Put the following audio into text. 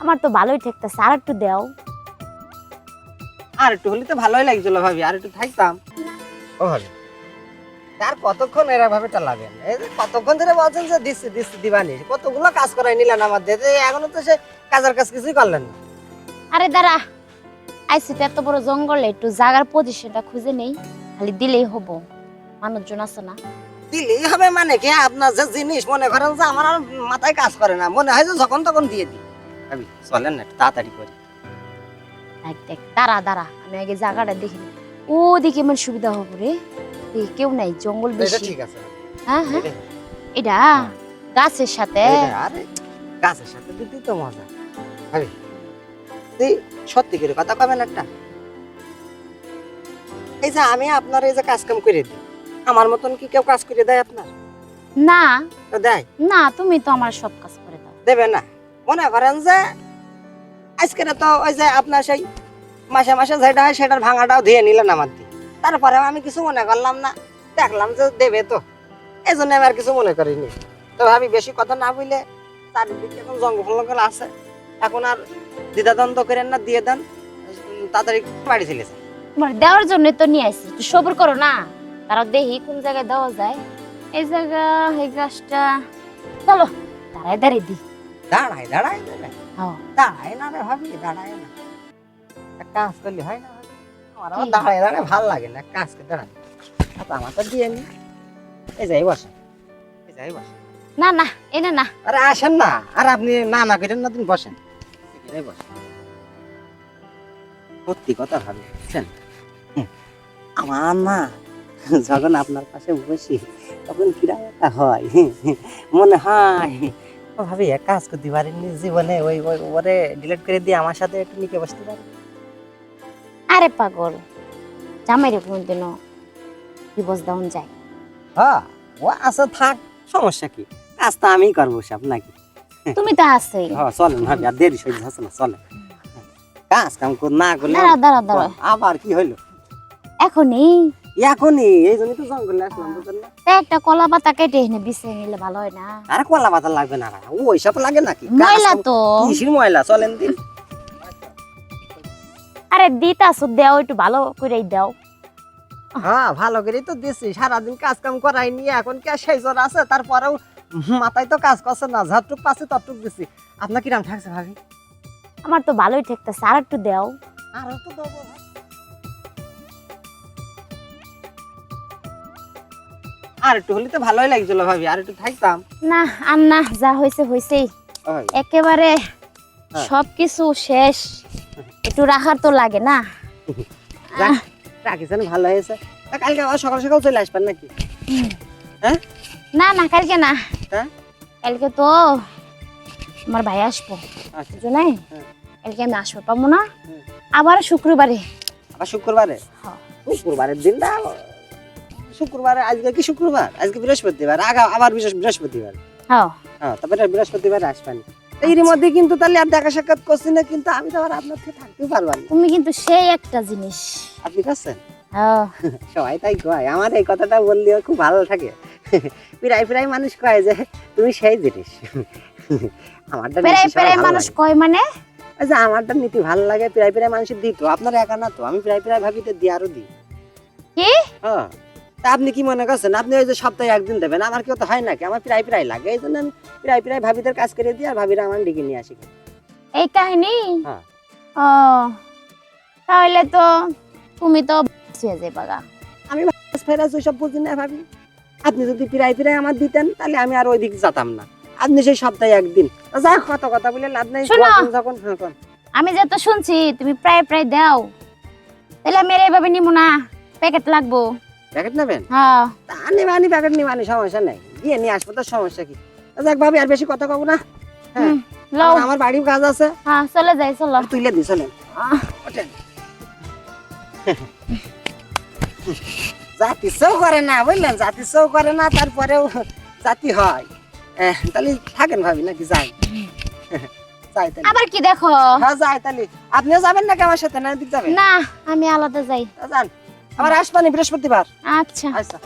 আমার তো ভালোই ঠেকতেছে, আর একটু দাও। আর একটু হলে তো ভালোই লাগছিল ভাবি, আর একটু থাকতাম। ও ভাবি, আর কতক্ষণ এরা ভাবে টালাবেন? এই যে কতক্ষণ ধরে বলছেন যে দিচ্ছি দিচ্ছি দিবানি, কতগুলো কাজ করাই নিলেন আমার দিয়ে, এখনো তো সে কাজের কাজ কিছুই করলেন না। আরে দাঁড়া, আইসি তো এত বড় জঙ্গলে, একটু জাগার পজিশনটা খুঁজে নেই, খালি দিলেই হবো। মানুষজন আছে না? দিলেই হবে মানে কি? আপনার যে জিনিস মনে করেন যে আমার আর মাথায় কাজ করে না, মনে হয় যে যখন তখন দিয়ে দিই। ভাবি চলেন না, একটু তাড়াতাড়ি করে। দেখ দেখ, দাঁড়া দাঁড়া, আমি আগে জায়গাটা দেখি। ও দিকে আমার সুবিধা হবে রে, দেখি কেউ নাই, জঙ্গল এটা বেশি। ঠিক আছে। হ্যাঁ হ্যাঁ, এটা গাছের সাথে। আরে গাছের সাথে দিতেই তো মজা। ভাবি তুই সত্যি করে কথা কবেন একটা। এই যে আমি আপনার এই যে কাজ কাম করে দিই, আমার মতন কি কেউ কাজ করে দেয় আপনার? না তো দেয়? না, তুমি তো আমার সব কাজ করে দাও। দেবে না? মনে করেন যে আজকে তো ওই যে আপনার সেই মাসে মাসে যেটা হয় সেটার ভাঙাটাও ধুয়ে নিলেন আমার দিয়ে, তারপরে আমি কিছু মনে করলাম না, দেখলাম যে দেবে তো, এই জন্য আমি আর কিছু মনে করিনি। তো ভাবি বেশি কথা না বললে, চারিদিকে এখন জঙ্গল আছে, এখন আর দ্বিধাদ্বন্দ্ব করেন না, দিয়ে দেন, তাড়াতাড়ি বাড়ি চলে যায়। তোমার দেওয়ার জন্য তো নিয়ে আসছি, একটু সবর করো না। তারা দেখি কোন জায়গায় দেওয়া যায়। এই জায়গা, এই গাছটা, চলো দাঁড়ায় দাঁড়িয়ে দি। দাঁড়ায় দাঁড়ায় দেবে? হ্যাঁ, দাঁড়ায় না রে ভাবি, দাঁড়ায় না। এক কাজ করলে হয় না ভাবি? আমার আবার কি? দাঁড়ায় দাঁড়ায় ভাল লাগে না, এক কাজ করে দাঁড়ায়। আচ্ছা আমার তো দিয়ে নি, এই যাই বসে, এই যাই বসে। না না, এনে না। আরে আসেন না, আর আপনি না না করেন না, তুমি বসেন, এই বসেন। সত্যি কথা ভাবি বুঝছেন, আমার না যখন আপনার পাশে বসি তখন কিরকম একটা হয়, মনে হয় ও ভাবি এক কাজ করতে পারিনি জীবনে, ওই ওই ওরে ডিলিট করে দিয়ে আমার সাথে একটু নিকে বসতে পারি। আরে পাগল, জামাইরে কোনদিনও দিবস দেওয়ান যায়? হ্যাঁ ও আচ্ছা থাক, সমস্যা কি, কাজ তো আমিই করবো সব নাকি। তুমি তো আছেই। হ্যাঁ চলেন ভাবি, আর দেরি সহ্য হচ্ছে না, চলেন। কাজ কাম না করলে দাঁড়া দাঁড়া দাঁড়া, আবার কি হইলো? এখনই এখনই এই জন্যই তো জঙ্গলে আসলাম, বুঝলেন না? তা একটা কলা পাতা কেটে এনে বিছিয়ে নিলে ভালো হয় না? আর কলা পাতা লাগবে না, ওই সব লাগে নাকি? ময়লা তো। কিসির ময়লা, চলেন দিন। আরে দিতাছো, দাও একটু ভালো করে দাও। হ্যাঁ ভালো করেই তো দিচ্ছি, সারাদিন কাজ কাম করাই নিয়ে এখন কি আর সেই জ্বর আছে? তারপরেও মাথায় তো কাজ করছে না, যতটুক পাচ্ছে ততটুক দিচ্ছি। আপনার কিরাম থাকছে ভাবি? আমার তো ভালোই ঠেকতেছে, আর একটু দাও। আরো তো দেবো, আর একটু হলে তো ভালোই লাগছিল ভাবি, আর একটু থাকতাম। না আর না, যা হয়েছে হয়েছেই, ওই, একেবারে হ্যাঁ। সবকিছু শেষ, একটু রাখার তো লাগে না? যাক, রাখিছেন ভালো হয়েছে। তা কালকে আবার সকাল সকাল চলে আসবেন নাকি? হ্যাঁ না না, কালকে না, হ্যাঁ কালকে তো আমার ভাই আসবো, আচ্ছা, বুঝলে? হ্যাঁ। কালকে আমি আসবো পাবো না, হুম। আবার শুক্রবারে। আবার শুক্রবারে? হ্যাঁ। শুক্রবারের দিনটা, শুক্রবারে আজকে কি শুক্রবার? আজকে বৃহস্পতিবার, আবার বৃহস্পতিবার। হ্যাঁ, হ্যাঁ তারপরে বৃহস্পতিবারে আসবেন। এর মধ্যে কিন্তু তাহলে আর দেখা সাক্ষাৎ করছি না, কিন্তু আমি তো আবার আপনার থেকে থাকতেও পারবো না। তুমি কিন্তু সেই একটা জিনিস। আপনি কাছেন হ্যাঁ, সবাই তাই কয়, আমার এই কথাটা বললেও খুব ভালো থাকে। প্রায় প্রায় মানুষ কয় যে তুমি সেই জিনিস। আমারটা পেরাই নীতি সবার পেরাই ভালো মানুষ লাগে। কয় মানে? ওই যে আমারটা নীতি ভালো লাগে, প্রায় প্রায় মানুষের দিত, আপনার একা না তো, আমি প্রায় প্রায় ভাবিতে দিই, আরো দিই। কি? হ্যাঁ তা আপনি কি মনে করছেন আপনি ওই যে সপ্তাহে একদিন দেবেন? আমার কেউ তো হয় নাকি, আমার প্রায় প্রায় লাগে, এই জন্য আমি প্রায় প্রায় ভাবিদের কাজ করে দিই, আর ভাবিরা আমার ডেকে নিয়ে আসি। এই কাহিনী? হ্যাঁ। ও, তাহলে তো তুমি তো হয়ে যাবে গা। আমি ফেরাস ওইসব বুঝি না ভাবি, আপনি যদি প্রায় প্রায় আমার দিতেন তাহলে আমি আর ওই দিক যেতাম না, আপনি সেই সপ্তাহে একদিন। যা কত কথা বলে লাভ নেই, শোনো। যখন হ্যাঁ কোন আমি যত শুনছি তুমি প্রায় প্রায় দাও, তাহলে আমি আর এইভাবে নিবো না, প্যাকেট লাগবো। প্যাকেট নেবেন? হ্যাঁ, তা নিবানি প্যাকেট নিবানি, সমস্যা নেই, গিয়ে নিয়ে আসবো, তো সমস্যা কি? যাক ভাবি আর বেশি কথা কব না, হ্যাঁ লও। আমার বাড়ির কাজ আছে, হ্যাঁ, চলে যাই, চলো। তুইলে দি চলেন। আহ, ওঠেন। জাতি সৌ করে না বুঝলেন, জাতি সৌ করে না, তারপরেও জাতি হয়। তাহলে থাকেন ভাবি নাকি যাই? যাই তাহলে। আবার কি দেখো? হ্যাঁ যাই তাহলে। আপনিও যাবেন নাকি আমার সাথে, না দিক যাবেন? না, আমি আলাদা যাই। যান, আবার আসবানি বৃহস্পতিবার। আচ্ছা। আচ্ছা।